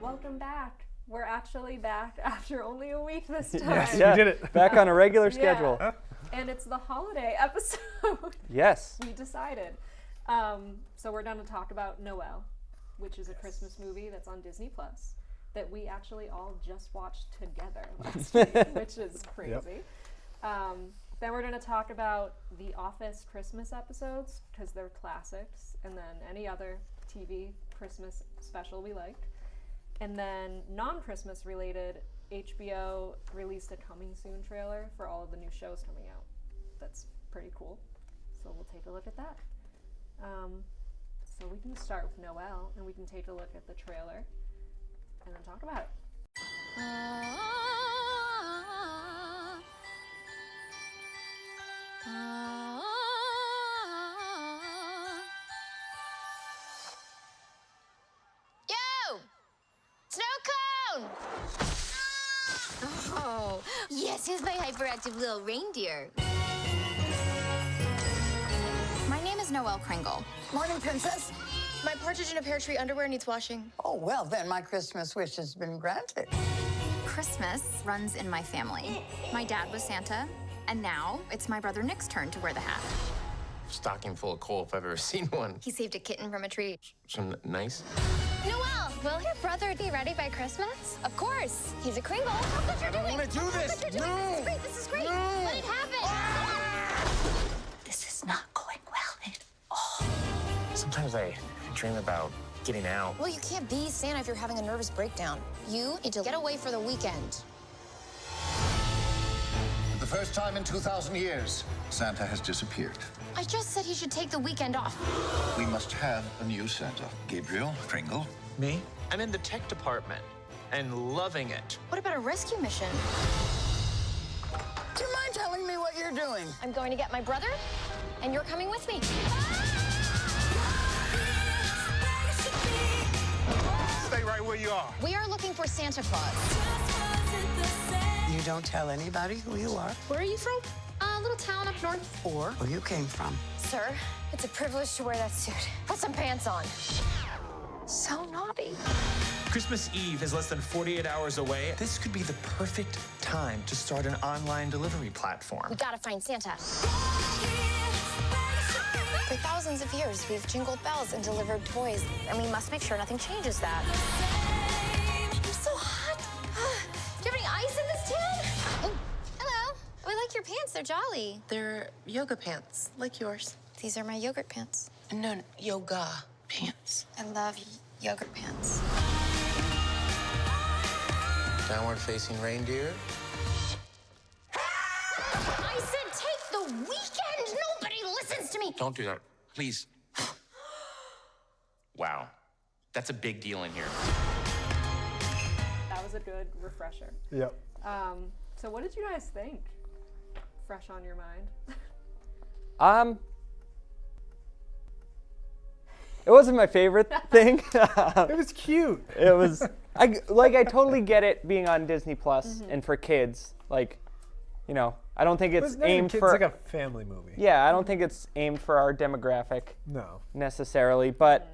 Welcome back. We're actually back after only a week this time. Yes, Yeah, we did it. Back on a regular schedule. Yeah. And it's the holiday episode. Yes. We decided. So we're going to talk about Noelle, which is a Christmas movie that's on Disney Plus that we actually all just watched together last week, which is crazy. Yep. Then we're going to talk about the Office Christmas episodes because they're classics, and then any other TV Christmas special we liked. And then non-Christmas related, HBO released a coming soon trailer for all of the new shows coming out. That's pretty cool. So we'll take a look at that. So we can start with Noelle, and we can take a look at the trailer and then talk about it. Yo! Snow cone! Oh, yes, here's my hyperactive little reindeer. My name is Noelle Kringle. Morning, Princess. My partridge in a pear tree underwear needs washing. Oh, well, then my Christmas wish has been granted. Christmas runs in my family. My dad was Santa, and now it's my brother Nick's turn to wear the hat. Stocking full of coal if I've ever seen one. He saved a kitten from a tree. Some nice. Noelle, will your brother be ready by Christmas? Of course. He's a Kringle. Look what you're doing. I want to do this. No. This is great. No. Let it happen. This is not going well at all. Sometimes I dream about getting out. Well, you can't be Santa if you're having a nervous breakdown. You need to get away for the weekend. For the first time in 2,000 years, Santa has disappeared. I just said he should take the weekend off. We must have a new Santa. Gabriel, Kringle. Me? I'm in the tech department and loving it. What about a rescue mission? Do you mind telling me what you're doing? I'm going to get my brother, and you're coming with me. Stay right where you are. We are looking for Santa Claus. You don't tell anybody who you are Where are you from? A little town up north. or where you came from. Sir, it's a privilege to wear that suit. Put some pants on. So naughty. Christmas Eve is less than 48 hours away. This could be the perfect time to start an online delivery platform. We gotta find Santa. For thousands of years, we've jingled bells and delivered toys, and we must make sure nothing changes that. I'm so hot. Do you have any ice in this tin? Oh, hello. Oh, I like your pants. They're jolly. They're yoga pants, like yours. These are my yogurt pants. No, yoga pants. I love yogurt pants. Downward facing reindeer. I said take the weekend. Nobody listens to me. Don't do that, please. Wow. That's a big deal in here. That was a good refresher. Yep. So what did you guys think? Fresh on your mind? It wasn't my favorite thing. It was cute. It was I totally get it being on Disney Plus and for kids. Like, you know, I don't think it's aimed for. It's like a family movie. Yeah, I don't think it's aimed for our demographic No. necessarily, but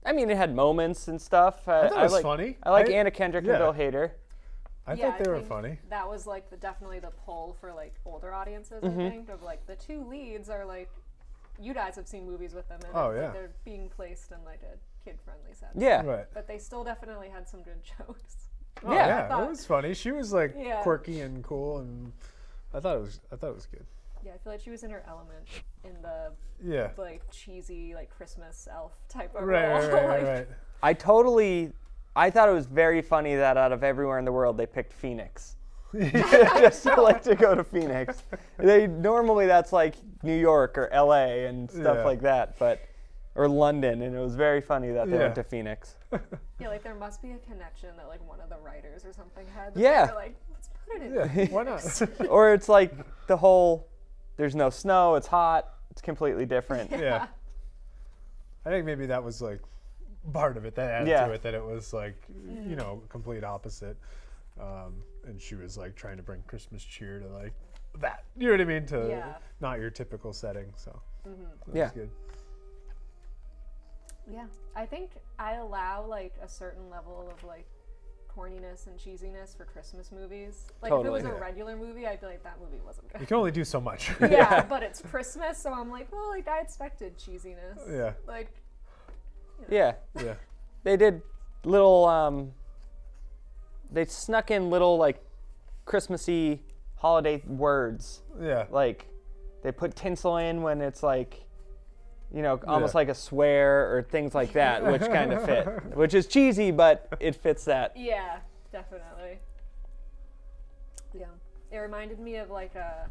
I mean, it had moments and stuff. I thought it was funny. I like Anna Kendrick yeah. and Bill Hader. I Yeah, thought they were think funny. That was like definitely the pull for like older audiences. I think of like the two leads are like, you guys have seen movies with them, and Oh, it's, like, yeah. they're being placed in like a kid-friendly setting. Yeah. Right. But they still definitely had some good jokes. Oh, Yeah. yeah, thought- it was funny. She was like Yeah. quirky and cool, and I thought it was good. Yeah, I feel like she was in her element in the Yeah. like cheesy like Christmas elf type of Right, role. right, right, Like, right. I thought it was very funny that out of everywhere in the world they picked Phoenix. Just to like to go to Phoenix. Normally that's like New York or LA and stuff Yeah. like that, or London, and it was very funny that they went to Phoenix. Yeah, like there must be a connection that like one of the writers or something had. That Yeah. They were like, let's put it in. Yeah, why not? Or it's like the whole there's no snow, it's hot, it's completely different. Yeah. I think maybe that was like part of it that added Yeah. to it, that it was like, you know, complete opposite. And she was like trying to bring Christmas cheer to like that. You know what I mean? To Yeah. not your typical setting. So that Yeah. was good. Yeah, I think I allow like a certain level of like corniness and cheesiness for Christmas movies. Like if it was a regular movie, I'd be like, that movie wasn't good. You can only do so much. Yeah, but it's Christmas, so I'm like, well, like I expected cheesiness. Yeah. Like. Yeah. Yeah. They did little. They snuck in little like Christmassy holiday words. Yeah. Like they put tinsel in when it's like, you know, almost like a swear or things like that, which kind of fit. Which is cheesy, but it fits that. Yeah, definitely. Yeah, it reminded me of like a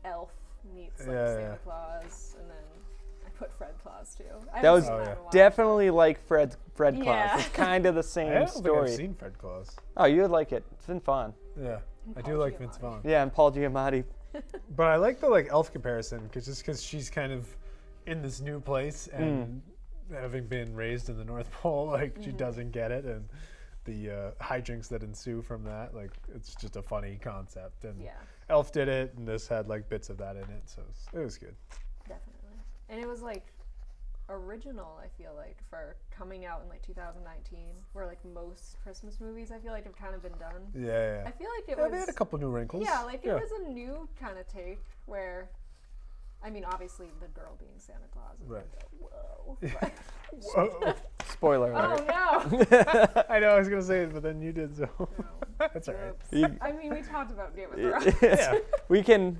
elf meets like Santa Claus, and then I put Fred Claus too. That was definitely like Fred Claus. Yeah. It's kind of the same story. I think I've seen Fred Claus. Oh, you would like it. It's been fun. Yeah, I do like Vince Vaughn. Yeah, and Paul Giamatti. But I like the like elf comparison because she's kind of in this new place and having been raised in the North Pole, like she doesn't get it, and the hijinks that ensue from that, like it's just a funny concept. And Elf did it, and this had like bits of that in it, so it was good. Definitely, and it was like original. I feel like for coming out in like 2019, where like most Christmas movies I feel like have kind of been done. Yeah. I feel like it was. They had a couple new wrinkles. Yeah, like it was a new kind of take where. I mean, obviously, the girl being Santa Claus is like, whoa. Whoa. Spoiler alert. Oh, no. I know, I was going to say it, but then you did, so. No. That's all right. I mean, we talked about Game of Thrones. Yeah. We can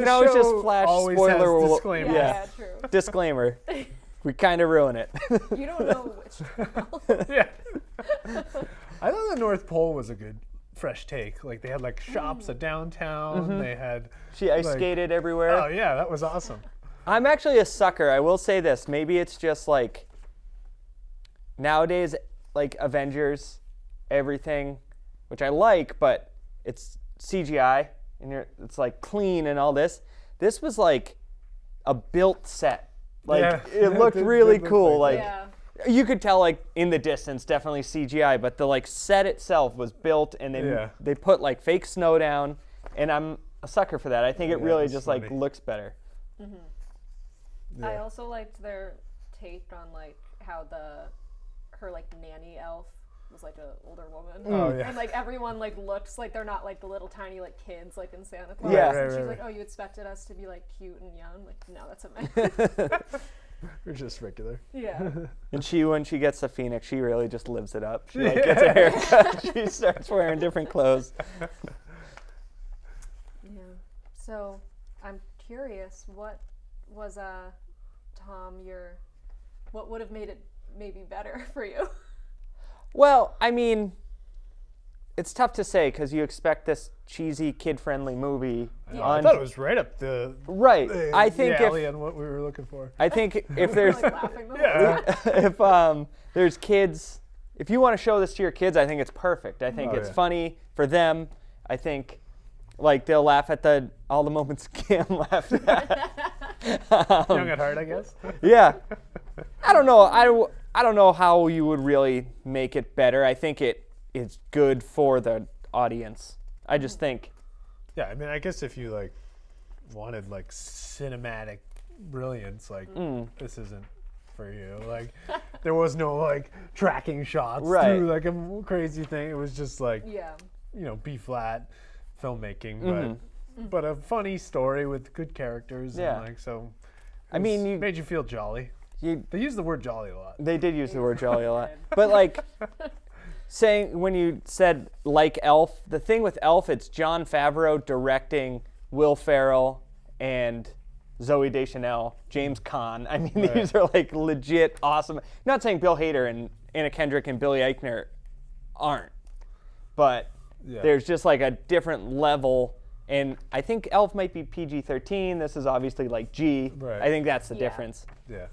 always just flash spoiler. Disclaimer. Yeah, true. Disclaimer. We kind of ruin it. You don't know which. Yeah. I thought the North Pole was a good fresh take. Like they had like shops at downtown. They had She ice skated everywhere. Oh yeah, that was awesome. I'm actually a sucker. I will say this. Maybe it's just like nowadays, like Avengers, everything, which I like, but it's CGI and it's like clean and all this. This was like a built set. Like it looked really cool. Like you could tell like in the distance, definitely CGI, but the like set itself was built, and they put like fake snow down, and I'm a sucker for that. I think it really just like looks better. I also liked their take on like how her like nanny elf was like an older woman. Oh, yeah. And like everyone like looks like they're not like the little tiny like kids like in Santa Claus. Yeah. And she's like, oh, you expected us to be like cute and young? Like, no, that's a man. We're just regular. Yeah. And when she gets the Phoenix, she really just lives it up. She like gets a haircut. She starts wearing different clothes. Yeah. So I'm curious, what was Tom, what would have made it maybe better for you? Well, I mean, it's tough to say because you expect this cheesy, kid-friendly movie. Yeah. I thought it was right up the I think alley on what we were looking for. I think if there's if there's kids, if you want to show this to your kids, I think it's perfect. I think it's funny for them. I think like they'll laugh at all the moments Cam laughed at. Young at heart, I guess. Yeah. I don't know. I don't know how you would really make it better. I think it is good for the audience. I just think. Yeah, I mean, I guess if you like wanted like cinematic brilliance, like this isn't for you. Like there was no like tracking shots through like a crazy thing. It was just like B flat filmmaking, but a funny story with good characters. And like so. I mean, made you feel jolly. They use the word jolly a lot. They did use the word jolly a lot. But like saying when you said like Elf, the thing with Elf, it's Jon Favreau directing Will Ferrell and Zooey Deschanel, James Caan. I mean, these are like legit awesome. Not saying Bill Hader and Anna Kendrick and Billy Eichner aren't, but there's just like a different level. And I think Elf might be PG-13. This is obviously like G. I think that's the difference. Yeah.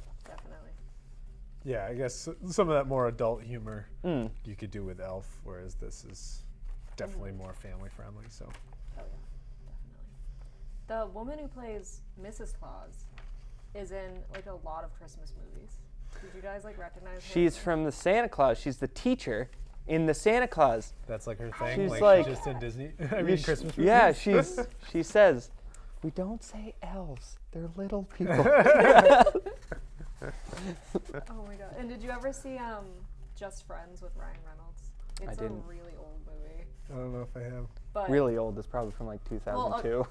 Yeah, I guess some of that more adult humor you could do with Elf, whereas this is definitely more family friendly. So. Oh yeah, definitely. The woman who plays Mrs. Claus is in like a lot of Christmas movies. Did you guys like recognize her? She's from the Santa Claus. She's the teacher in the Santa Claus. That's like her thing. She's like she's just in Disney. I mean Christmas movies. Yeah, she says, "We don't say elves. They're little people." Oh my god! And ever see Just Friends with Ryan Reynolds? It's didn't. a really old movie. I don't know if I have. But Really old. It's probably from like 2002.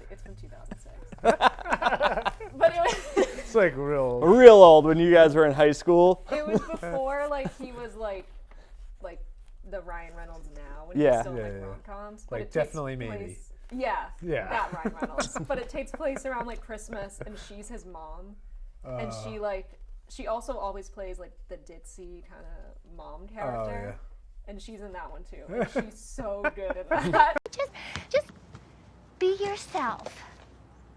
it's from 2006. But it was It's like real. Real old when you guys were in high school. it was before like he was like the Ryan Reynolds now when he Yeah. was still in, Yeah, like yeah. rom-coms. But Like, it takes definitely maybe. place- Yeah. Yeah. That Ryan Reynolds. But it takes place around like Christmas and she's his mom. And she also always plays like the ditzy kind of mom character. And she's in that one too. And she's so good at that. Just be yourself.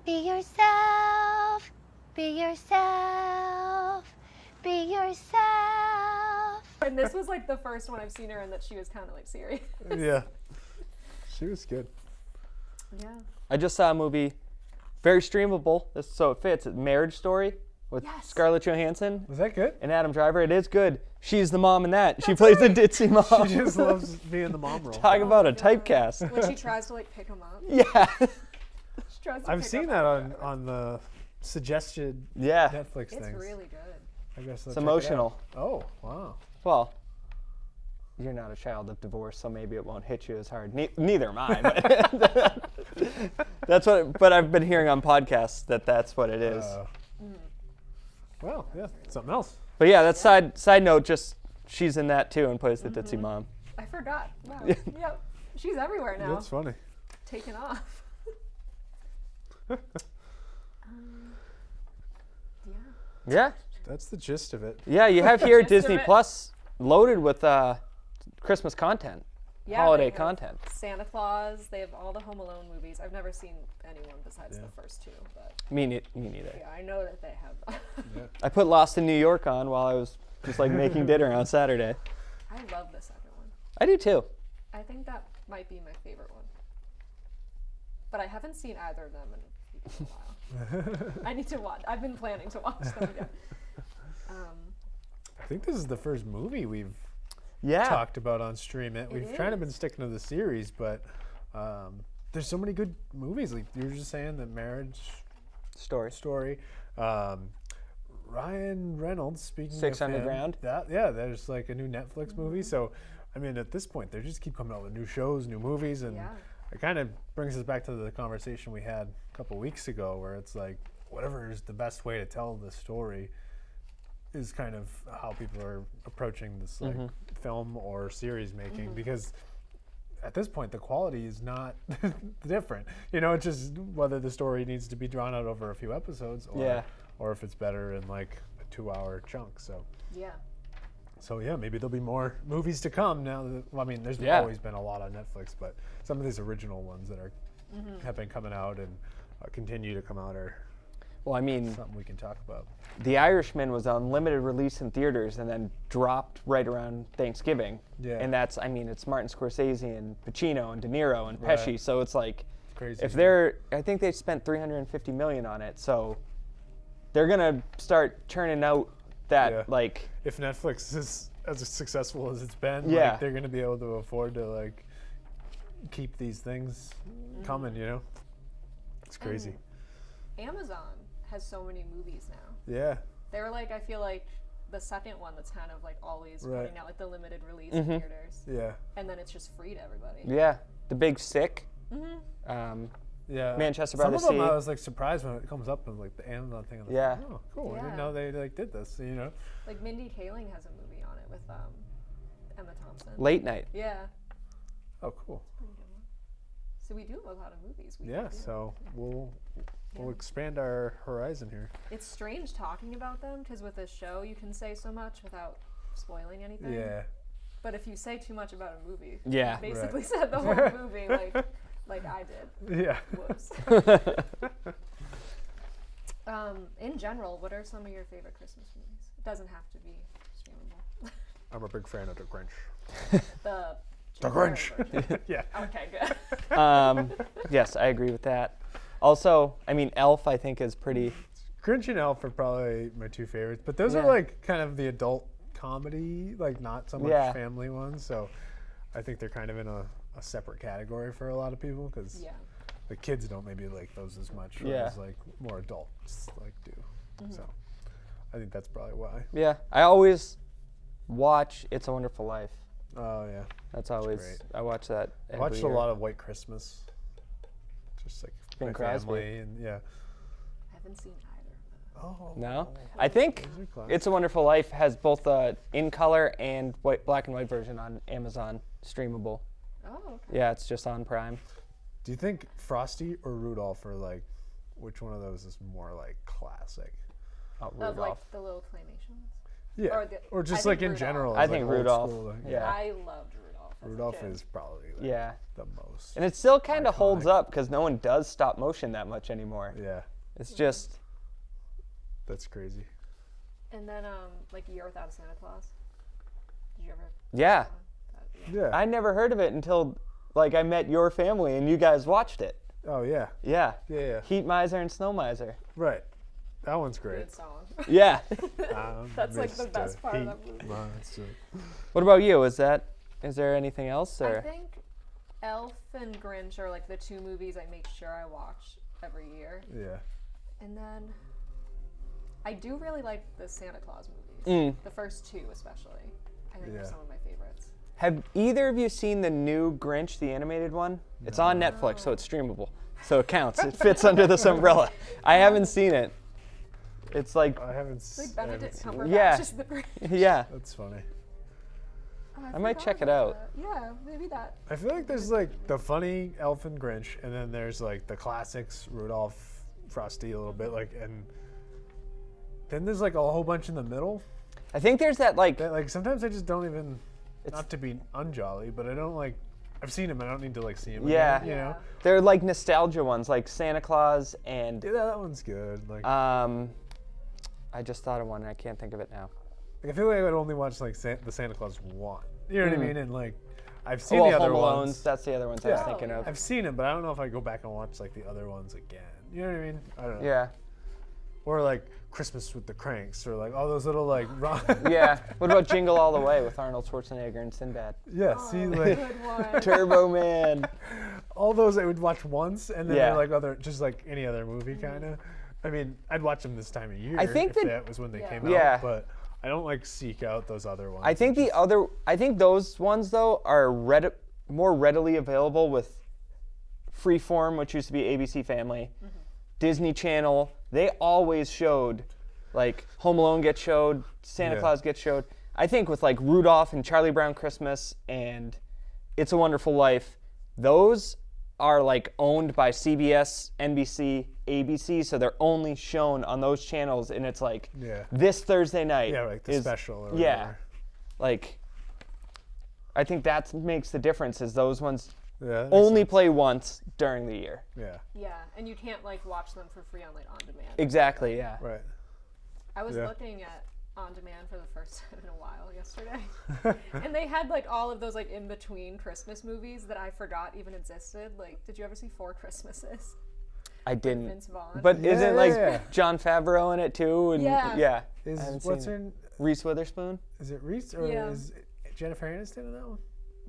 Be yourself. Be yourself. Be yourself. And this was like the first one I've seen her in that she was kind of like serious. Yeah. She was good. Yeah. I just saw a movie, very streamable, so it fits. Marriage Story with Scarlett Johansson Was that good? and Adam Driver. It is good. She's the mom in that. She plays the ditzy mom. She just loves being the mom role. Talk about a typecast. When she tries to like pick him up. Yeah. She tries to I've pick seen up that on the suggested Yeah. Netflix It's things. really good. I guess It's emotional. Oh, wow. Well, you're not a child of divorce, so maybe it won't hit you as hard. Neither am I. But that's what. But I've been hearing on podcasts that that's what it is. Well, yeah, something else. But yeah, that's side note. Just she's in that too and plays the ditzy mom. I forgot. Wow. Yep. She's everywhere now. That's funny. Taken off. Yeah. That's the gist of it. Yeah, you have here Gist of Disney it. Plus loaded with Christmas content, Yeah, holiday they have content. Santa Claus. They have all the Home Alone movies. I've never seen anyone besides the first two, but Me neither. yeah, I know that they have them. I put Lost in New York on while I was just like making dinner on Saturday. I love the second one. I do too. I think that might be my favorite one. But I haven't seen either of them in a while. I need to watch. I've been planning to watch them again. I think this is the first movie we've Yeah. talked about on Stream It. We've kind of been is. sticking to the series, but there's so many good movies. Like you were just saying, the Marriage Story. Ryan Reynolds, speaking Six of him, Underground. there's like a new Netflix movie. So, I mean, at this point, they just keep coming out with new shows, new movies, and Yeah. it kind of brings us back to the conversation we had a couple weeks ago, where it's like, whatever is the best way to tell the story is kind of how people are approaching this like film or series making, because at this point the quality is not different. You know, it's just whether the story needs to be drawn out over a few episodes or if it's better in like a 2-hour chunk. So yeah, maybe there'll be more movies to come now that, well, I mean, there's always been a lot on Netflix, but some of these original ones that are have been coming out and continue to come out are Well, I mean, something we can talk about. The Irishman was on limited release in theaters and then dropped right around Thanksgiving. Yeah. And that's, I mean, it's Martin Scorsese and Pacino and De Niro and Pesci. Right. So it's like, Crazy. if they're, I think they spent $350 million on it. So they're gonna start churning out that like. If Netflix is as successful as it's been, Yeah. like, they're gonna be able to afford to like keep these things coming. You know, it's crazy. Amazon has so many movies now. Yeah. They're like, I feel like the second one that's kind of like always Right. putting out like the limited release in theaters. Yeah. And then it's just free to everybody. Yeah, The Big Sick. Yeah. Manchester by Some the of them Sea. I was like surprised when it comes up in like the Amazon thing. And Yeah. Like, oh, cool. I Yeah. didn't know they like did this. You know. Like Mindy Kaling has a movie on it with Emma Thompson. Late Night. Yeah. Oh, cool. So we do have a lot of movies. We Yeah. can do. So we'll expand our horizon here. It's strange talking about them because with a show you can say so much without spoiling anything. Yeah. But if you say too much about a movie, Yeah. you basically said the whole movie like I did. Yeah. Whoops. In general, what are some of your favorite Christmas movies? It doesn't have to be streamable. I'm a big fan of The Grinch. The Grinch. version. Yeah. Okay, good. Yes, I agree with that. Also, I mean, Elf, I think, is pretty. Grinch and Elf are probably my two favorites, but those are Yeah. like kind of the adult comedy, like not so much Yeah. family ones. So I think they're kind of in a separate category for a lot of people because Yeah. the kids don't maybe like those as much, Yeah. whereas like more adults like do. So I think that's probably why. Yeah, I always watch It's a Wonderful Life. Oh yeah, That's always great. I watch that. I Every watched year. a lot of White Christmas. Just like Bing my Crosby. family and yeah. I haven't seen either. Oh. No, I think Those are classics. It's a Wonderful Life has both a in color and black and white version on Amazon streamable. Oh, okay. Yeah, it's just on Prime. Do you think Frosty or Rudolph are like, which one of those is more like classic? Oh, Of Rudolph. like the little claymations. Yeah, Or or, the- just I like think in Rudolph. general. I as, like, think old Rudolph. school, like, Yeah. I loved Rudolph. as a Rudolph kid. is probably like, Yeah. the most. And it still kind of holds Iconic. up because no one does stop motion that much anymore. Yeah, It's just that's crazy. And then like Year Without a Santa Claus. Did you ever? yeah. Yeah. I never heard of it until like I met your family and you guys watched it. Oh yeah. Yeah. Yeah. Heat Miser and Snow Miser. Right. That one's Good great. song. Yeah. That's like the Mr. best part of that Heat movie. Monster. What about you? Is there anything else I or? think Elf and Grinch are like the two movies I make sure I watch every year. Yeah. And then I do really like the Santa Claus movies. The first two especially. I think they're Yeah. some of my favorites. Have either of you seen the new Grinch, the animated one? It's on Netflix, so it's streamable. So it counts. It fits under this umbrella. I haven't seen it. It's like, I haven't. Like Benedict Cumberbatch Yeah. is the Grinch. yeah. That's funny. Oh, I might forgot check it about out. that. Yeah, maybe that. I feel like there's like the funny Elf and Grinch, and then there's like the classics Rudolph, Frosty a little bit, like, and then there's like a whole bunch in the middle. I think there's that like, That like sometimes I just don't even. Not to be unjolly, but I don't like. I've seen them. I don't need to like see them. Yeah. Again, you know. they're like nostalgia ones, like Santa Claus and Yeah, that one's good. Like, I just thought of one and I can't think of it now. I feel like I would only watch like the Santa Claus one. You know what I mean? And like, I've seen Oh, the other Home Alones, ones. that's the other ones I was Yeah. thinking of. I've seen them, but I don't know if I go back and watch like the other ones again. You know what I mean? I don't know. Yeah. Or like Christmas with the Cranks, or like all those little like. Yeah. What about Jingle All the Way with Arnold Schwarzenegger and Sinbad? Yeah. See, like Good one. Turbo Man. all those I would watch once, and then Yeah. they're like other, just like any other movie, kind of. I mean, I'd watch them this time of year. I think if that- was when they Yeah. came Yeah. out, but I don't like seek out those other ones. I think I think those ones though are more readily available with Freeform, which used to be ABC Family, Disney Channel. They always showed, like Home Alone gets showed, Santa Yeah. Claus gets showed. I think with like Rudolph and Charlie Brown Christmas and It's a Wonderful Life, those are like owned by CBS, NBC, ABC, so they're only shown on those channels, and it's like Yeah. this Thursday night. Yeah, like the is- special or yeah, whatever. like I think that makes the difference. Is those ones Yeah, that makes only sense. play once during the year. Yeah. Yeah, and you can't like watch them for free on like on demand. Exactly. Yeah. Right. I was Yeah. looking at on demand for the first time in a while yesterday, and they had like all of those like in between Christmas movies that I forgot even existed. Like, did you ever see Four Christmases? I didn't. Vince Vaughn. But Yeah, isn't yeah, like yeah. John Favreau in it too? And Yeah. yeah. I Is haven't what's seen her? it. Reese Witherspoon? Is it Reese or Yeah. is Jennifer Aniston in that one?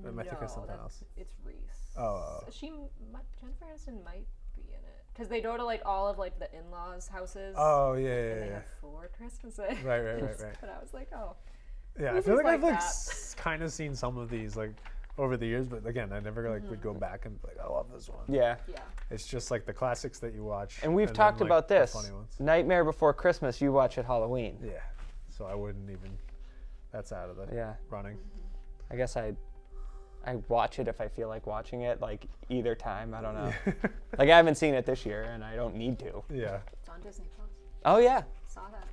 Or am I thinking of No, something that's- else? It's Reese. Oh. Jennifer Aniston might be in it because they go to like all of like the in-laws' houses. Oh yeah, yeah, And they yeah. have 4 Christmases. Right. But I was like, oh. Yeah, I movies feel like I've like like that. kind of seen some of these like over the years, but again, I never like would go back and be like, I love this one. Yeah. Yeah. It's just like the classics that you watch. And we've then, talked like, about the this. funny ones. Nightmare Before Christmas, you watch at Halloween. Yeah. So I wouldn't even. That's out of the Yeah. running. I guess I watch it if I feel like watching it, like either time. I don't know. Like I haven't seen it this year, and I don't need to. Yeah. It's on Disney Plus. Oh yeah. Saw that.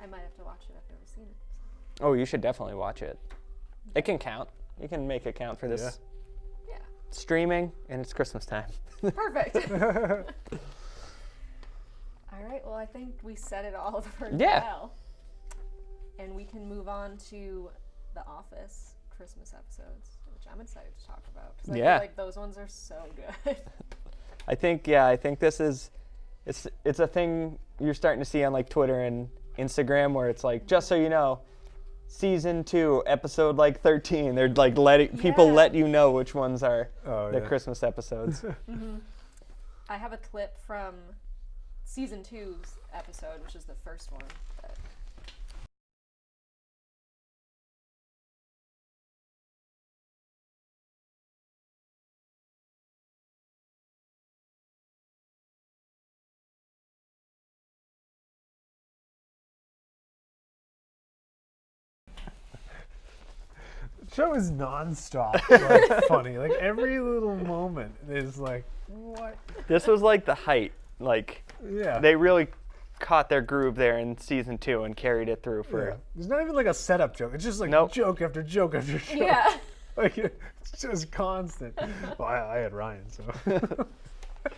I might have to watch it. I've never seen it. Oh, you should definitely watch it. It can count. You can make it count for this Yeah. streaming, and it's Christmas time. Perfect. All right. Well, I think we said it all for Yeah. Noelle. And we can move on to the Office Christmas episodes, which I'm excited to talk about because I Yeah. feel like those ones are so good. I think this is it's a thing you're starting to see on like Twitter and Instagram where it's like, just so you know, season 2 episode like 13, they're like letting people Yeah. let you know which ones are Oh, the yeah. Christmas episodes. I have a clip from season 2's episode, which is the first one. But The show is nonstop like funny. Like every little moment is like, what? This was like the height. Like, Yeah. they really caught their groove there in season 2 and carried it through for. Yeah. There's not even like a setup joke. It's just like Nope. joke after joke after joke. yeah. Like it's just constant. Well, I had Ryan, so.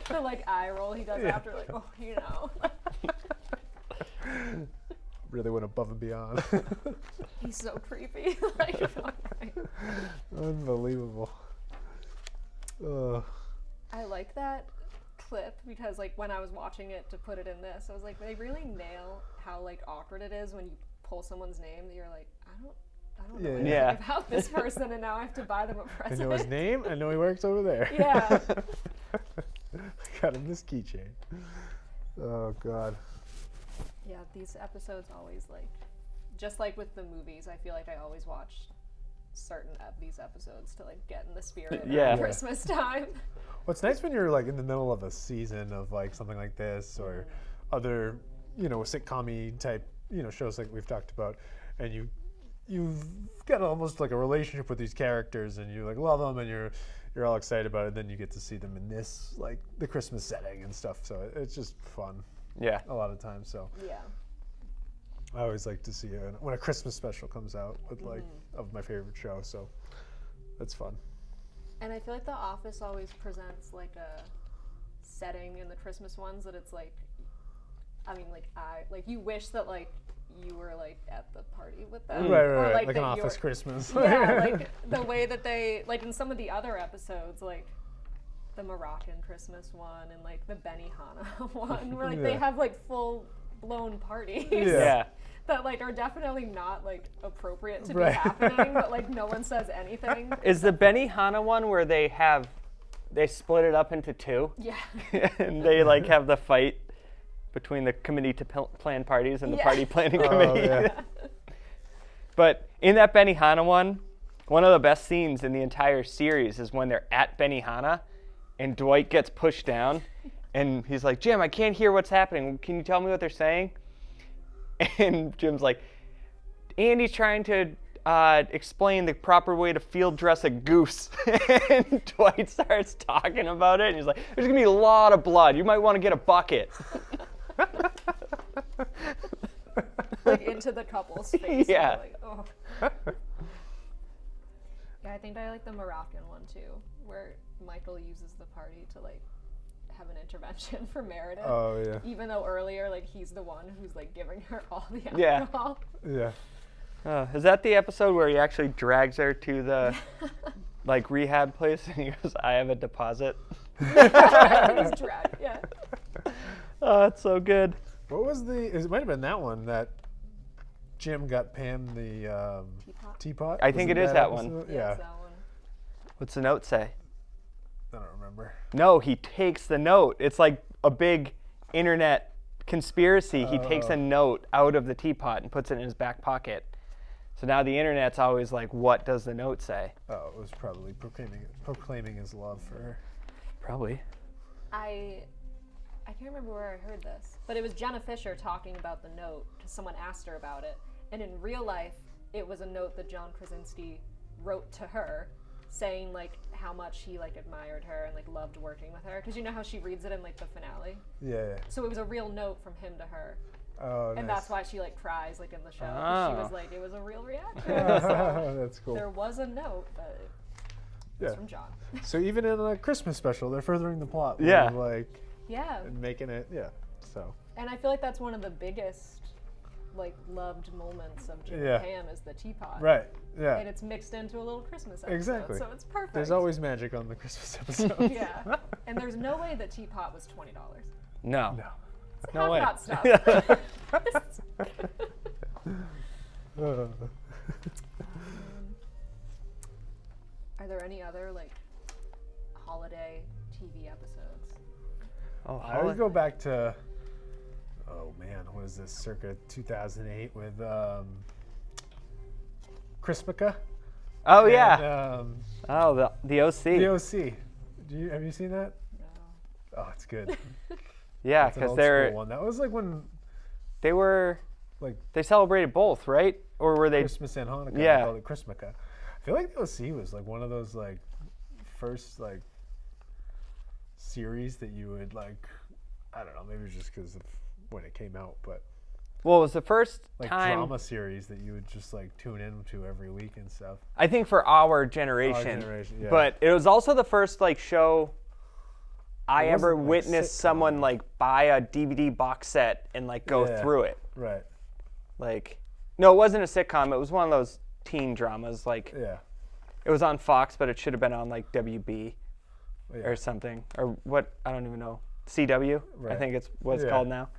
The like eye roll he does after, like, oh, you know. Really went above and beyond. He's so creepy. Like, right. Unbelievable. I like that clip because, like, when I was watching it to put it in this, I was like, they really nail how like awkward it is when you pull someone's name that you're like, I don't know anything Yeah. about this person, and now I have to buy them a I present. know his name. I know he works over there. Yeah. I got him this keychain. Oh God. Yeah, these episodes always like, just like with the movies, I feel like I always watch certain of these episodes to like get in the spirit Yeah. of Christmas time. What's nice when you're like in the middle of a season of like something like this or other, sitcom-y type, shows like we've talked about, and you've got almost like a relationship with these characters, and you like love them, and you're all excited about it. Then you get to see them in this like the Christmas setting and stuff. So it's just fun. Yeah. A lot of times. So Yeah. I always like to see when a Christmas special comes out with like of my favorite show. So that's fun. And I feel like The Office always presents like a setting in the Christmas ones that it's like, I mean, like you wish that like you were like at the party with them. Right, Or, right. Like an that Office Christmas. Yeah, like the way that they, like in some of the other episodes, like the Moroccan Christmas one and like the Benihana one, where like they have like full blown parties. Yeah. That like are definitely not like appropriate to Right. be happening, but like no one says anything. Is the Benihana one where they split it up into 2? Yeah. And they like have the fight between the committee to plan parties and the Yeah. party planning Oh, committee. yeah. But in that Benihana one of the best scenes in the entire series is when they're at Benihana and Dwight gets pushed down and he's like, Jim, I can't hear what's happening. Can you tell me what they're saying? And Jim's like, Andy's trying to explain the proper way to field dress a goose. And Dwight starts talking about it and he's like, there's gonna be a lot of blood. You might want to get a bucket. Like into the couple's face. Yeah. Like, oh. Yeah, I think I like the Moroccan one too, where Michael uses the party to like have an intervention for Meredith. Oh yeah. Even though earlier, like he's the one who's like giving her all the Yeah. alcohol. Yeah. Is that the episode where he actually drags her to the like rehab place and he goes, I have a deposit? He's dragged, yeah. Oh, that's so good. What was it might have been that one that Jim got Pam the teapot. I think it is that one. episode? Yeah. Yeah. It's that one. What's the note say? I don't remember. No, he takes the note. It's like a big internet conspiracy. He takes a note out of the teapot and puts it in his back pocket. So now the internet's always like, what does the note say? Oh, it was probably proclaiming his love for her. Probably. I can't remember where I heard this, but it was Jenna Fisher talking about the note because someone asked her about it, and in real life, it was a note that John Krasinski wrote to her, saying like how much he like admired her and like loved working with her, because you know how she reads it in like the finale. Yeah. So it was a real note from him to her, Oh, and nice. that's why she like cries like in the show. 'Cause she Oh. was like, it was a real reaction. So That's cool. there was a note, but it was Yeah. from John. So even in a Christmas special, they're furthering the plot. with, Yeah. Like Yeah. and making it. Yeah. So. And I feel like that's one of the biggest, like, loved moments of Jim Yeah. and Pam is the teapot. Right. Yeah. And it's mixed into a little Christmas episode. Exactly. So it's perfect. There's always magic on the Christmas episode. Yeah. And there's no way the teapot was $20. No. No. It's No half way. that stuff. Uh, Are there any other, like, holiday TV episodes? Oh, I would go back to. Oh man. was this, circa 2008 with Chrismica. Oh, and, yeah. The OC. The OC. Have you seen that? No. Oh, it's good. Yeah, It's an because old they're school one. That was like when they were like they celebrated both, right? Or were they? Christmas and Hanukkah. Yeah. They called it Chrismica. I feel like the OC was like one of those like first like series that you would like. I don't know. Maybe just because of when it came out, but Well, it was the first like time. drama series that you would just like tune into every week and stuff. I think for our generation. Yeah. But it was also the first like show I It ever wasn't, like, witnessed sitcom. someone like buy a DVD box set and like go Yeah. through it. Right. Like, no, it wasn't a sitcom. It was one of those teen dramas. Like, Yeah. it was on Fox, but it should have been on like WB Yeah. or something, or what? I don't even know. CW, I Right. think it's what it's Yeah. called now.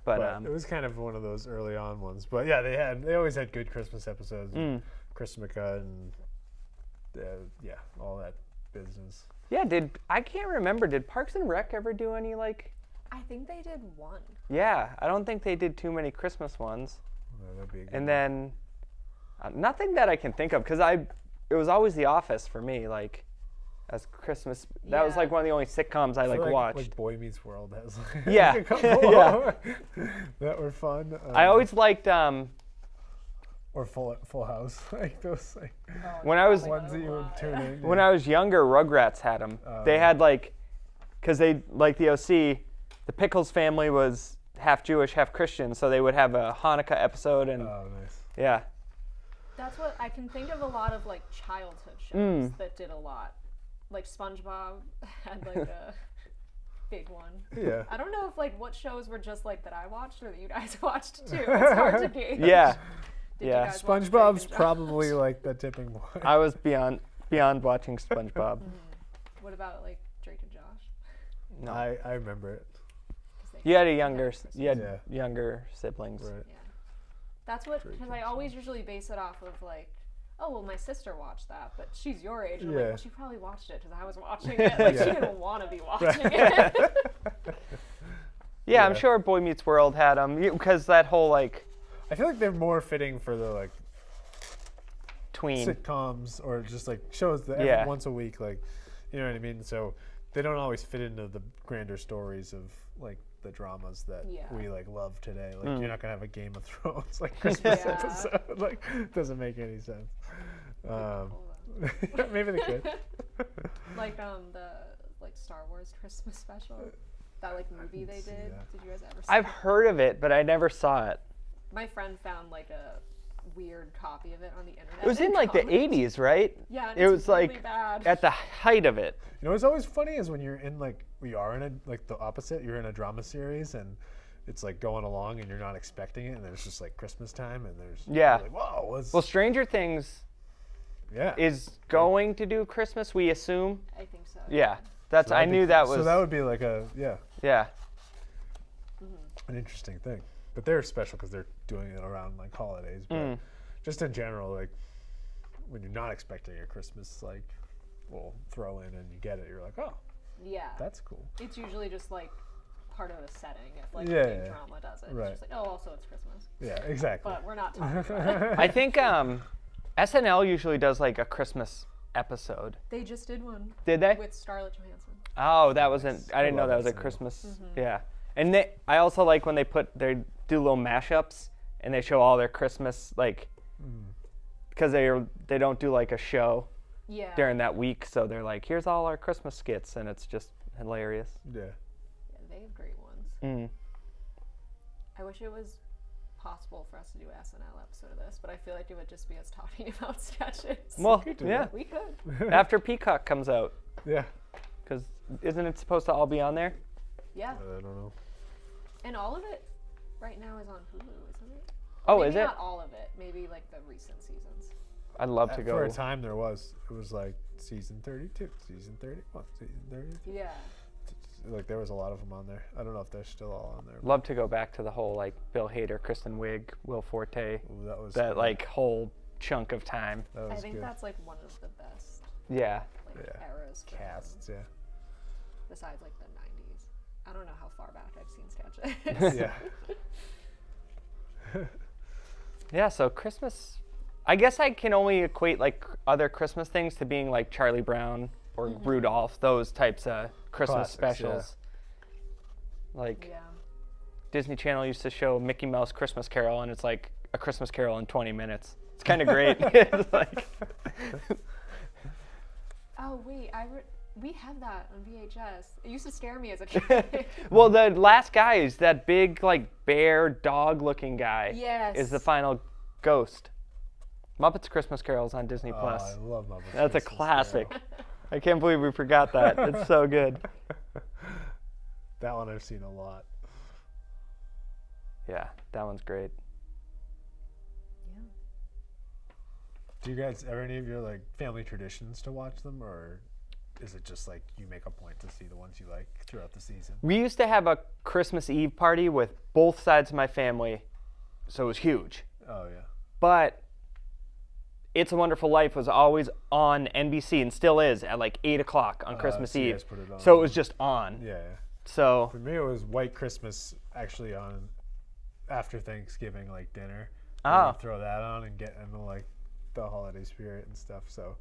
But it was kind of one of those early on ones. But yeah, they always had good Christmas episodes. Chrismica and yeah, all that business. yeah, I can't remember. Did Parks and Rec ever do any like? I think they did one. Yeah, I don't think they did too many Christmas ones. Yeah, that'd be a good And one. then nothing that I can think of, because it was always The Office for me, like as Christmas. That was Yeah. like one of the only sitcoms I I feel watched. Like Boy Meets World has like Yeah. a couple Yeah. that were fun. I always liked or Full House, like those like when I was ones that you would tune in. when I was younger. Rugrats had them. They had like, because they like the OC, the Pickles family was half Jewish, half Christian, so they would have a Hanukkah episode and Oh, nice. yeah. That's what I can think of. A lot of like childhood shows that did a lot. Like SpongeBob had like a big one. Yeah. I don't know if like what shows were just like that I watched or that you guys watched too. It's hard to gauge. Yeah. Did you Yeah. guys watch Drake SpongeBob's and Josh? probably like the tipping point. I was beyond watching SpongeBob. What about like Drake and Josh? No. I remember it. 'Cause they You had Yeah. younger siblings. Right. Yeah. That's what, because I always usually base it off of like, oh, well, my sister watched that, but she's your age. And I'm like, Yeah. well, she probably watched it because I was watching it. Like, she Yeah. didn't want to be watching it. Yeah, I'm Yeah. sure Boy Meets World had them, because that whole like I feel like they're more fitting for the like tween. sitcoms or just like shows that Yeah. once a week, like, you know what I mean? So they don't always fit into the grander stories of like the dramas that Yeah. we like love today. Like Mm. you're not gonna have a Game of Thrones like Christmas Yeah. episode. Like doesn't make any sense. Hold on. Maybe they could. Like the like Star Wars Christmas special, that like movie they see did. that. Did you guys ever see I've it? heard of it, but I never saw it. My friend found like a weird copy of it on the internet. It was in and like the commented. 80s, right? Yeah, and It it's was really like bad. at the height of it. You know what's always funny is when you're in like we are in a like the opposite. You're in a drama series and it's like going along and you're not expecting it, and then it's just like Christmas time and there's Yeah. you're like, whoa, what's Well, Stranger Things yeah. is going to do Christmas, we assume. I think so. Yeah. That's So I that'd be knew cool. that was So that would be like a yeah. an interesting thing. But they're special because they're doing it around like holidays. But just in general, like when you're not expecting your Christmas, like we'll throw in and you get it, you're like, oh, Yeah. that's cool. It's usually just like part of the setting. If like Yeah, a big yeah. drama does it, Right. it's just like, oh, also it's Christmas. Yeah, exactly. But we're not talking about it. I think SNL usually does like a Christmas episode. They just did one Did they? with Scarlett Johansson. Oh, that wasn't. I didn't know love that was a SNL. Christmas. Mm-hmm. Yeah, and I also like when they do little mashups and they show all their Christmas like, because they don't do like a show Yeah. during that week, so they're like, here's all our Christmas skits, and it's just hilarious. Yeah. Yeah, they have great ones. Mm. I wish it was possible for us to do an SNL episode of this, but I feel like it would just be us talking about sketches. Well, do yeah. that. We could. After Peacock comes out, Yeah. because isn't it supposed to all be on there? Yeah. I don't know. And all of it right now is on Hulu, isn't it? Oh, Maybe is it? not all of it. Maybe like the recent seasons. I'd love to go. For a time, it was like season 32, season 31, season 30. Yeah. Like there was a lot of them on there. I don't know if they're still all on there. Love to go back to the whole like Bill Hader, Kristen Wiig, Will Forte, Ooh, that was that good. like whole chunk of time. That I was think good. that's like one of the best Yeah. like Yeah. eras for them, Casts, yeah. besides like the 90s. I don't know how far back I've seen sketches. Yeah. Yeah, so Christmas, I guess I can only equate like other Christmas things to being like Charlie Brown or Rudolph, those types of Christmas Classics, specials. Like Yeah. Disney Channel used to show Mickey Mouse Christmas Carol, and it's like a Christmas Carol in 20 minutes. It's kind of great. It's like, Oh wait, we have that on VHS. It used to scare me as a kid. well, the last guy is that big like bear dog looking guy. Yes. Is the final ghost. Muppets Christmas Carols on Disney Plus. I love Muppets. That's a Christmas classic. Carol. I can't believe we forgot that. It's so good. That one I've seen a lot. Yeah, that one's great. Yeah. Do you guys ever any of your like family traditions to watch them, or is it just like you make a point to see the ones you like throughout the season? We used to have a Christmas Eve party with both sides of my family, so it was huge. Oh yeah. But It's a Wonderful Life was always on NBC and still is at like 8 o'clock on Christmas so you Eve. guys put it on. So it was just on. Yeah. So For me, it was White Christmas actually on after Thanksgiving, like dinner. We Oh. would throw that on and get into like the holiday spirit and stuff. So,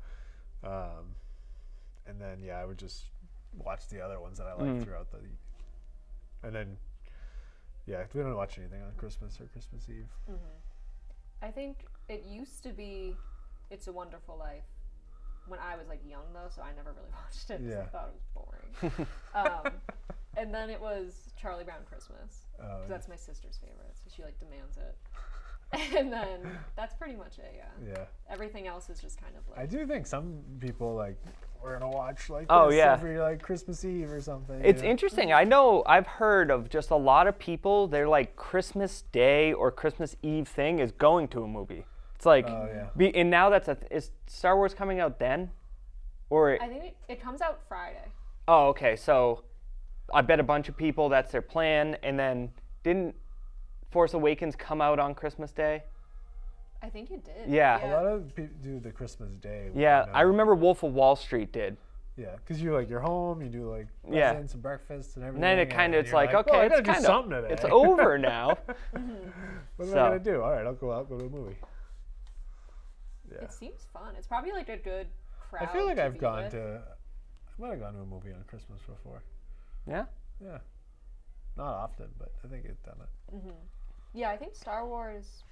and then I would just watch the other ones that I like throughout the. And then, we don't watch anything on Christmas or Christmas Eve. I think it used to be It's a Wonderful Life when I was like young though, so I never really watched it because Yeah. I thought it was boring. And then it was Charlie Brown Christmas. Oh, 'Cause yeah. that's my sister's favorite, so she like demands it. And then that's pretty much it, Yeah. Everything else is just kind of like I do think some people like we're gonna watch like Oh, this yeah. every like Christmas Eve or something. it's you know? interesting. I know I've heard of just a lot of people, their like Christmas Day or Christmas Eve thing is going to a movie. It's like, Oh, yeah. and now is Star Wars coming out then? Or, I think it comes out Friday. oh, okay. So I bet a bunch of people that's their plan. And then didn't Force Awakens come out on Christmas Day? I think it did. Yeah. A lot of people do the Christmas Day. Yeah, you know? I remember Wolf of Wall Street did. Yeah, because you're home, you do like Yeah. presents and breakfast and everything. And then it kind of, and it's you're like, "Oh, okay, I it's gotta do kind something of, today. it's over now. What am So. I gonna do? All right, I'll go out, go to a movie. Yeah. It seems fun. It's probably like a good crowd. I feel like to I've be gone with. to. I might have gone to a movie on Christmas before. Yeah. Yeah. Not often, but I think I've done it. Yeah, I think Star Wars,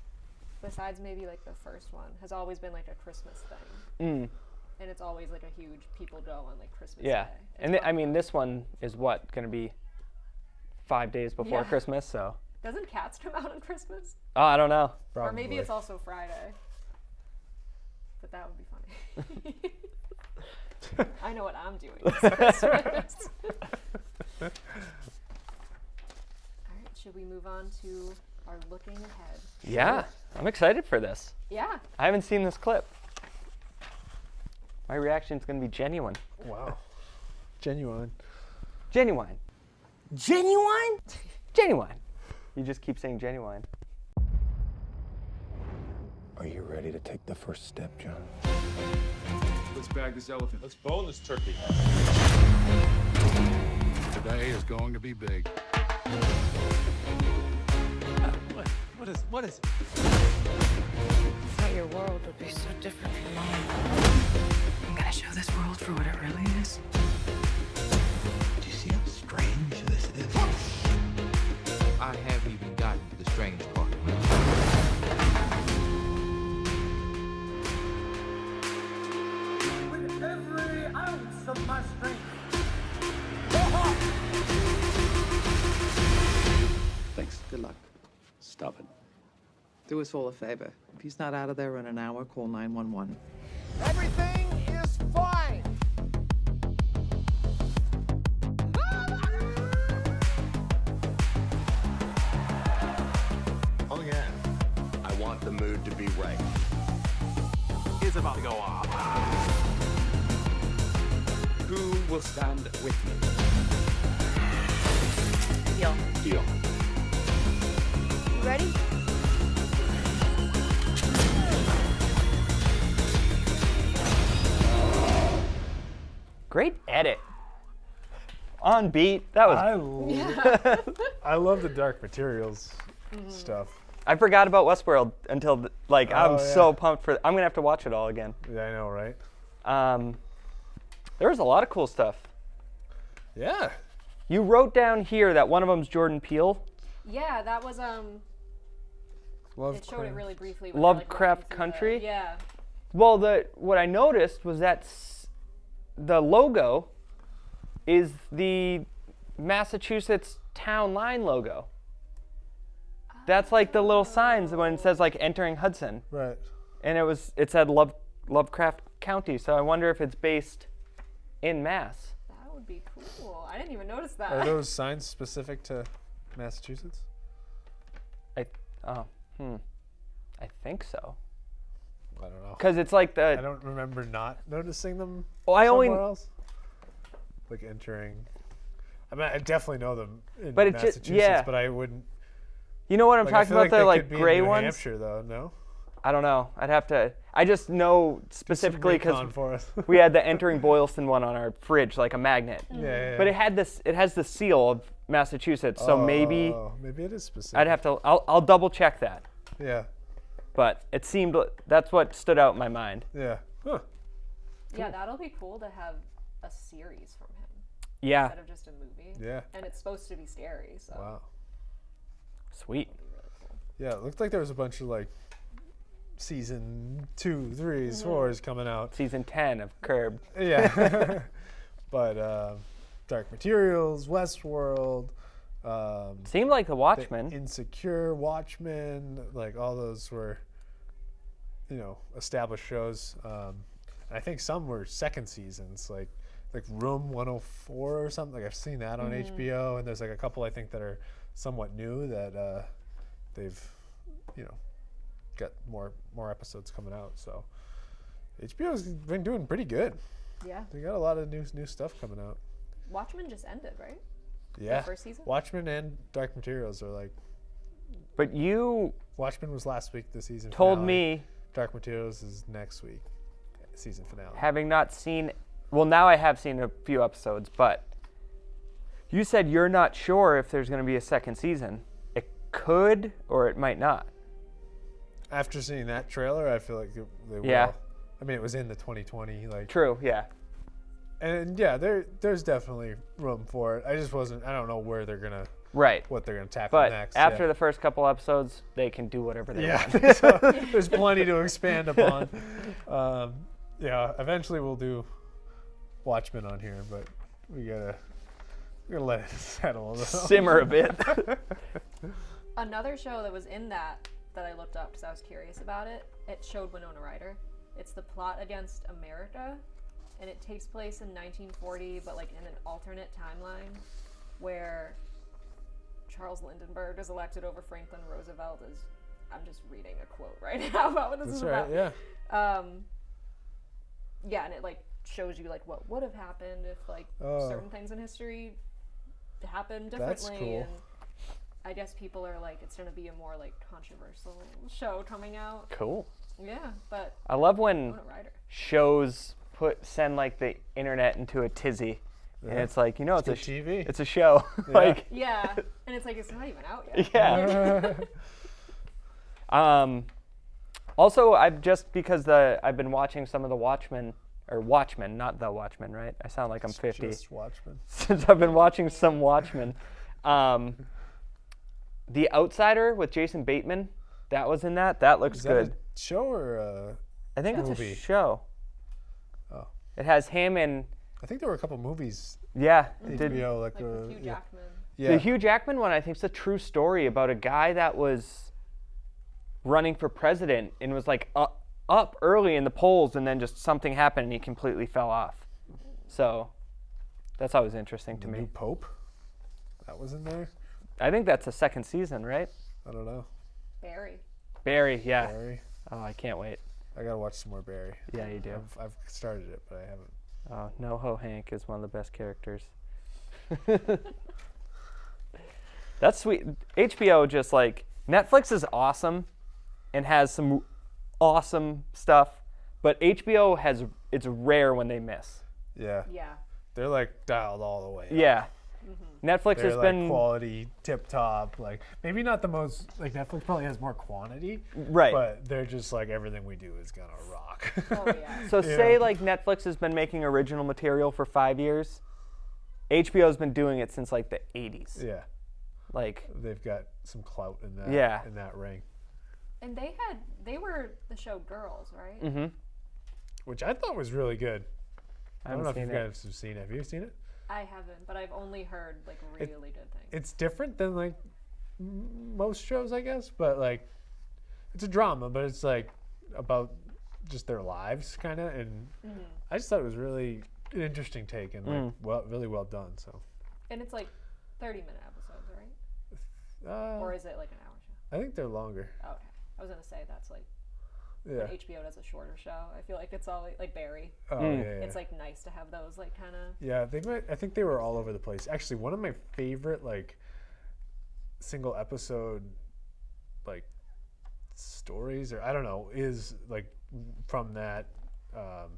besides maybe like the first one, has always been like a Christmas thing. And it's always like a huge people go on like Christmas Yeah. Day. And I mean, this one is what, going to be 5 days before Yeah. Christmas, so. Doesn't Cats come out on Christmas? Oh, I don't know. Or maybe Probably. it's also Friday. But that would be funny. I know what I'm doing this Christmas. All right, should we move on to our looking ahead? Yeah. I'm excited for this. Yeah. I haven't seen this clip. My reaction's going to be genuine. Wow. Genuine. Genuine. Genuine? Genuine. You just keep saying genuine. Are you ready to take the first step, John? Let's bag this elephant. Let's bone this turkey. Today is going to be big. What is it? Thought your world would be so different from mine. I'm gonna show this world for what it really is. Do you see how strange this is? I haven't even gotten to the strange part. With every ounce of my strength. Thanks. Good luck. Stop it. Do us all a favor. If he's not out of there in an hour, call 911. Everything is fine. Oh yeah. I want the mood to be right. It's about to go off. Who will stand with me? Deal. Deal. You ready? Great edit. On beat. That was. I love the Dark Materials stuff. I forgot about Westworld until I'm yeah. so pumped for. I'm gonna have to watch it all again. Yeah, I know, right? There was a lot of cool stuff. Yeah. You wrote down here that one of them's Jordan Peele. Yeah, that was It showed it really briefly. when they, Lovecraft walking through Country? Yeah. Well, what I noticed was that the logo is the Massachusetts town line logo. That's like the little signs when it says like entering Hudson. Right. And it said Lovecraft County, so I wonder if it's based in Mass. That would be cool. I didn't even notice that. Are those signs specific to Massachusetts? I think so. I don't know. Because it's like I don't remember not noticing them Well, somewhere else. Like entering. I mean, I definitely know them in But it Massachusetts, yeah. but I wouldn't. You know what I'm Like, I talking feel about? like The they like could be gray in New ones. Hampshire, though. No. I don't know. I'd have to. I just know specifically because recon for us. we had the entering Boylston one on our fridge, like a magnet. Yeah. But it has the seal of Massachusetts, so maybe it is specific. I'd have to. I'll double check that. Yeah. But it seemed that's what stood out in my mind. Yeah. Huh. Yeah, that'll be cool to have a series from him. Yeah. Instead of just a movie. Yeah. And it's supposed to be scary, so. Wow. Sweet. Yeah, it looked like there was a bunch of like season 2, 3s, 4s coming out. Season 10 of Curb. Yeah. But Dark Materials, Westworld. Seemed like The Watchmen. Insecure, Watchmen, like all those were, established shows. I think some were second seasons, like Room 104 or something. Like I've seen that on HBO, and there's like a couple I think that are somewhat new that they've, got more episodes coming out. So HBO's been doing pretty good. Yeah. They got a lot of new stuff coming out. Watchmen just ended, right? Yeah. The first season? Watchmen and Dark Materials are like. But you. Watchmen was last week, the season told finale. me. Dark Materials is next week, season finale. Having not seen. Well, now I have seen a few episodes, but you said you're not sure if there's going to be a second season. It could or it might not. After seeing that trailer, I feel like they will. Yeah. I mean, it was in the 2020 like. True. Yeah. And yeah, there's definitely room for it. I don't know where they're gonna. Right. What they're gonna tackle but next. After the first couple episodes, they can do whatever they want. So there's plenty to expand upon. Eventually we'll do Watchmen on here, but we gotta let it settle a little. Simmer a bit. Another show that was in that I looked up because I was curious about it. It showed Winona Ryder. It's The Plot Against America, and it takes place in 1940, but like in an alternate timeline where Charles Lindbergh is elected over Franklin Roosevelt. I'm just reading a quote right now about what this is about. Yeah. Yeah, and it like shows you like what would have happened if like certain things in history happened differently. That's cool. And I guess people are like, it's gonna be a more like controversial show coming out. Cool. Yeah, but I love when Winona Ryder. shows send like the internet into a tizzy, and it's like it's good TV. It's a show. Yeah. Like Yeah, and it's like it's not even out yet. Yeah. Also, I've been watching some of the Watchmen, not the Watchmen, right? I sound like I'm 50. Just Watchmen. Since I've been watching some Watchmen. The Outsider with Jason Bateman, that was in that. That looks good. A show or I think it's movie? a show. Oh. It has him and. I think there were a couple movies. Yeah. HBO, Like with Hugh Jackman. Yeah. The Hugh Jackman one, I think, is a true story about a guy that was running for president and was like up early in the polls, and then just something happened and he completely fell off. So that's always interesting to me. New Pope? That was in there? I think that's a second season, right? I don't know. Barry, yeah. Barry. Oh, I can't wait. I gotta watch some more Barry. Yeah, you do. I've started it, but I haven't. Oh, NoHo Hank is one of the best characters. That's sweet. HBO just like Netflix is awesome and has some awesome stuff, but HBO it's rare when they miss. Yeah. Yeah. They're like dialed all the way. Yeah. Netflix They're has like been quality, tip top. Like maybe not the most. Like Netflix probably has more quantity, right. But they're just like everything we do is gonna rock. Oh yeah. So say like Netflix has been making original material for 5 years. HBO's been doing it since like the 80s. Yeah. Like they've got some clout in that. Yeah. In that ring. And they were the show Girls, right? Mm-hmm. Which I thought was really good. I don't know if you seen guys have seen it. Have you seen it? I haven't, but I've only heard like really good things. It's different than like most shows, I guess, but like it's a drama, but it's like about just their lives, kind of. And I just thought it was really an interesting take and like really well done. So. And it's like 30-minute episodes, right? Or is it like an hour show? I think they're longer. Oh, okay, I was gonna say that's like. Yeah. When HBO does a shorter show, I feel like it's all like Barry. Oh yeah, yeah. It's like nice to have those like kind of. Yeah, I think they were all over the place. Actually, one of my favorite like single episode like stories, or I don't know, is like from that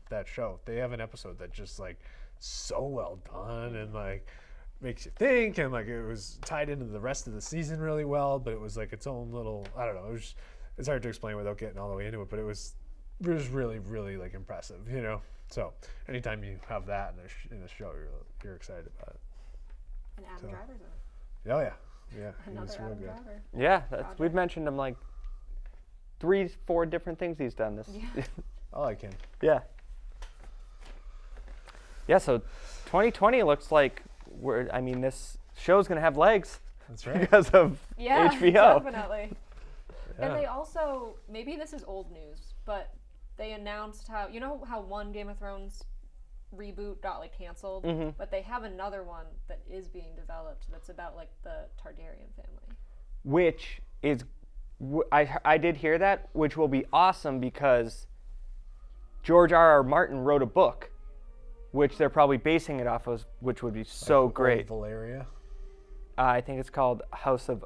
that show. They have an episode that just like so well done and like makes you think, and like it was tied into the rest of the season really well. But it was like its own little, I don't know. It's hard to explain without getting all the way into it, but it was really, really like impressive, you know. So anytime you have that in a show, you're excited about it. And Adam Driver's in it. Oh yeah. Another Adam Driver. Yeah, we've mentioned him like 3-4 different things he's done this. Yeah. I like him. Yeah. Yeah. So 2020 looks like this show's gonna have legs. That's right. Because of HBO. Definitely. And they also, maybe this is old news, but they announced how one Game of Thrones reboot got like canceled, but they have another one that is being developed that's about like the Targaryen family. Which is, I did hear that, which will be awesome because George R.R. Martin wrote a book, which they're probably basing it off of, which would be so great. Valeria? I think it's called House of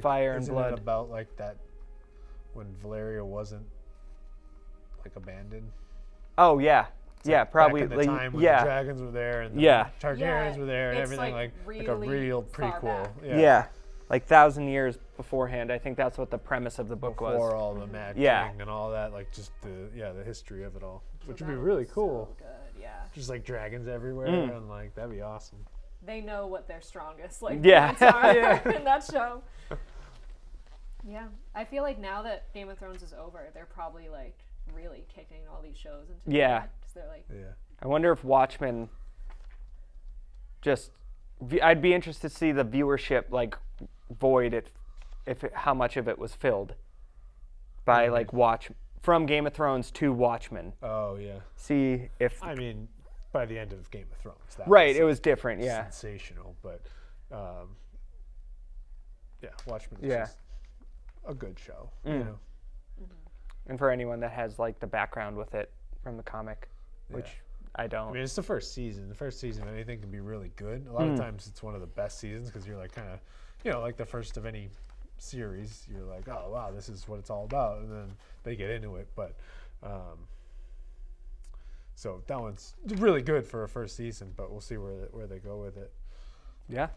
Fire and Blood. Isn't it about like that when Valeria wasn't like abandoned? Oh yeah, yeah, like probably. Back in the time when the dragons were there and the Targaryens were there and everything, like a real prequel. Yeah, like 1,000 years beforehand. I think that's what the premise of the book was. Before all the Mad King and all that, like just the history of it all, which would be really cool. So good, yeah. Just like dragons everywhere and like that'd be awesome. They know what their strongest points are in that show. Yeah, I feel like now that Game of Thrones is over, they're probably like really kicking all these shows into because they're like. Yeah. I wonder if Watchmen. I'd be interested to see the viewership like void how much of it was filled by like from Game of Thrones to Watchmen. Oh yeah. See if. I mean, by the end of Game of Thrones, that it was different. Yeah. Sensational, but Watchmen is just a good show. You know. And for anyone that has like the background with it from the comic, which I don't. I mean, it's the first season. The first season of anything can be really good. A lot of times it's one of the best seasons because you're like kind of, like the first of any series. You're like, oh wow, this is what it's all about, and then they get into it. But so that one's really good for a first season. But we'll see where they go with it. Yeah.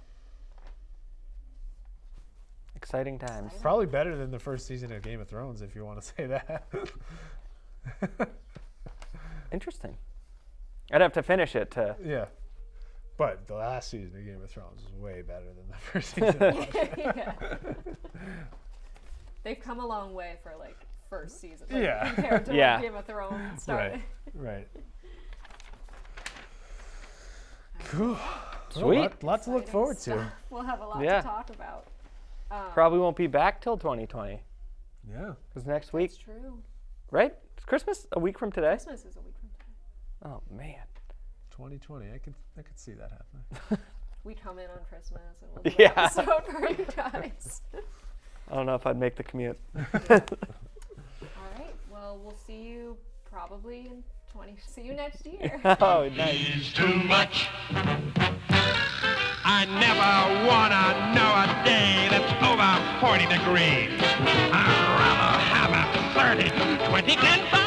Exciting times. Probably better than the first season of Game of Thrones, if you want to say that. Interesting. I'd have to finish it to. Yeah. But the last season of Game of Thrones was way better than the first season. They've come a long way for like first season. Compared to like Game of Thrones started. Right. Cool. Sweet. Lots to look forward to. We'll have a lot to talk about. Probably won't be back till 2020. Yeah. Because next week. That's true. Right? Is Christmas a week from today? Christmas is a week from today. Oh man. 2020. I could see that happening. We come in on Christmas and we'll do an episode for you guys. I don't know if I'd make the commute. All right. Well, we'll see you probably in see you next year. Oh, nice. It's too much. I never wanna know a day that's over 40 degrees. I'd rather have a 30, 20, 10, 5.